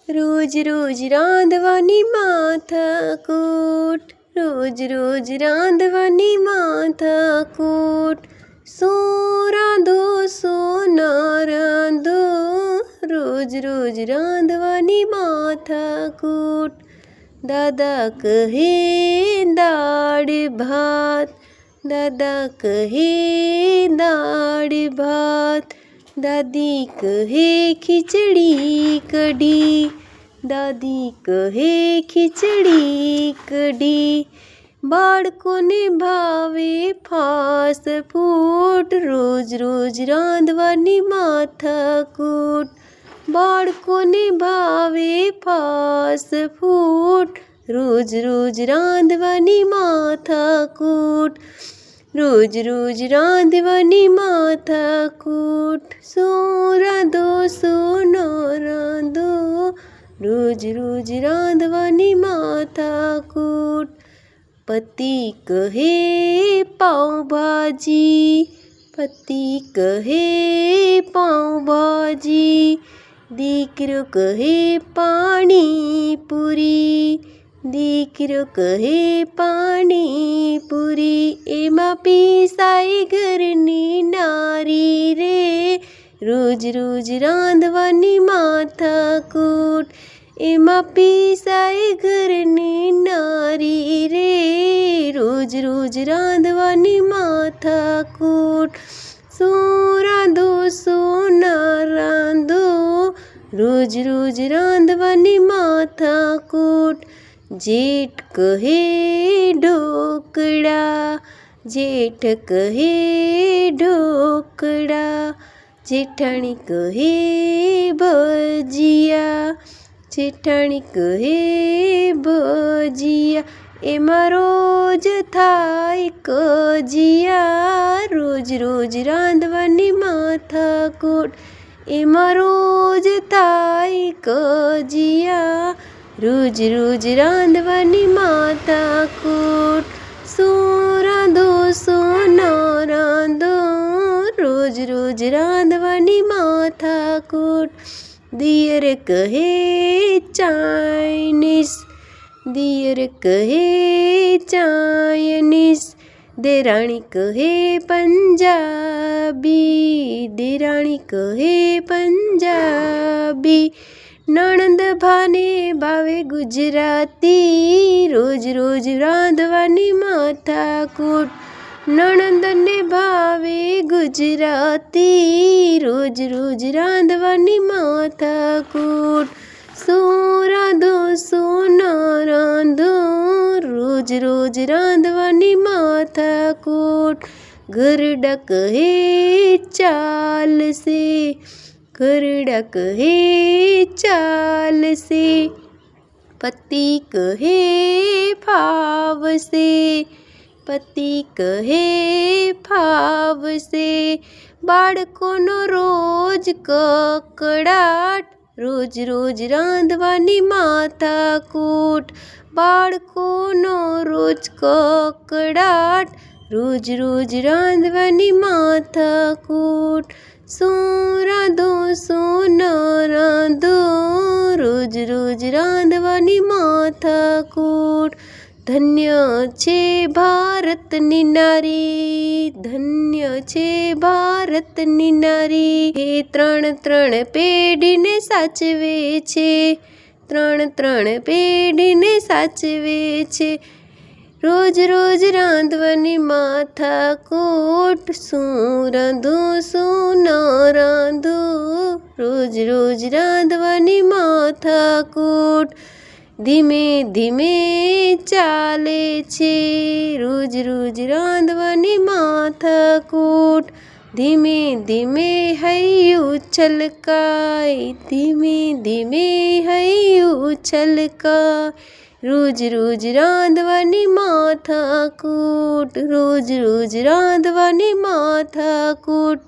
રોજ રોજ રાંધવાની માથાકૂટ, રોજ રોજ રાંધવાની માથાકૂટ. શું રાંધો શું ના રાંધો, રોજ રોજ રાંધવાની માથાકૂટ. દાદા કહે દાળ ભાત, દાદા કહે દાળ ભાત. દાદી કહે ખીચડી કઢી, દાદી કહે ખીચડી કઢી. બાળકોને ભાવે ફાસ્ટ ફૂડ, રોજ રોજ રાંધવાની માથાકૂટ. બાળકોને ભાવે ફાસ્ટ ફૂડ, રોજ રોજ રાંધવાની માથાકૂટ. રોજ રોજ રાંધવાની માથાકૂટ. શું રાંધો શું ન રાંધો, રોજ રોજ રાંધવાની માથાકૂટ. પતિ કહે પાઉંભાજી, પતિ કહે પાઉંભાજી. દીકરો કહે પાણીપુરી, દીકરો કહે પાણીપુરી. એમાં પીસાય ઘરની નારી રે, રોજ રોજ રાંધવાની માથાકૂટ. એમાં પીસાય ઘરની નારી રે, રોજ રોજ રાંધવાની માથાકૂટ. શું રાંધો શું ના રાંધો, રોજ રોજ રાંધવાની માથાકૂટ. જેઠ કહે ઢોકળા, જેઠ કહે ઢોકળા. જેઠાણી કહે ભજીયા, જેઠાણી કહે ભજીયા. એમાં રોજ થાય કજિયા, રોજ રોજ રાંધવાની માથાકૂટ. એમાં રોજ થાય કજિયા, રોજ રોજ રાંધવાની માથાકૂટ. શું રાંધો શું ન રાંધો, રોજ રોજ રાંધવાની માથાકૂટ. દિયર કહે ચાઇનીઝ, દિયર કહે ચાઇનીઝ. દેરાણી કહે પંજાબી, દેરાણી કહે પંજાબી. નણંદ ભાને ભાવે ગુજરાતી, રોજ રોજ રાંધવાની માથાકૂટ. નણંદને ભાવે ગુજરાતી, રોજ રોજ રાંધવાની માથાકૂટ. શું રાંધો શું ન રાંધો, રોજ રોજ રાંધવાની માથાકૂટ. ઘરડા કહે ચાલશે, ઘરડા કહે ચાલશે. પતિ કહે ફાવશે, પતિ કહે ફાવશે. બાળકોનો રોજ કકળાટ, રોજ રોજ રાંધવાની માથાકૂટ. બાળકોનો રોજ કકળાટ, રોજ રોજ રાંધવાની માથાકૂટ. શું રાંધો શું ન રાંધો, રોજ રોજ રાંધવાની માથાકૂટ. ધન્ય છે ભારતની નારી, ધન્ય છે ભારતની નારી. એ ત્રણ ત્રણ પેઢીને સાચવે છે, ત્રણ ત્રણ પેઢીને સાચવે છે. રોજ રોજ રાંધવાની માથાકૂટ. શું રાંધું શું ન રાંધું, રોજ રોજ રાંધવાની માથાકૂટ. ધીમે ધીમે ચાલે છે, રોજ રોજ રાંધવાની માથાકૂટ. ધીમે ધીમે હૈયું છલકાય, ધીમે ધીમે હૈયું છલકાય. રોજ રોજ રાંધવાની માથાકૂટ, રોજ રોજ રાંધવાની માથાકૂટ.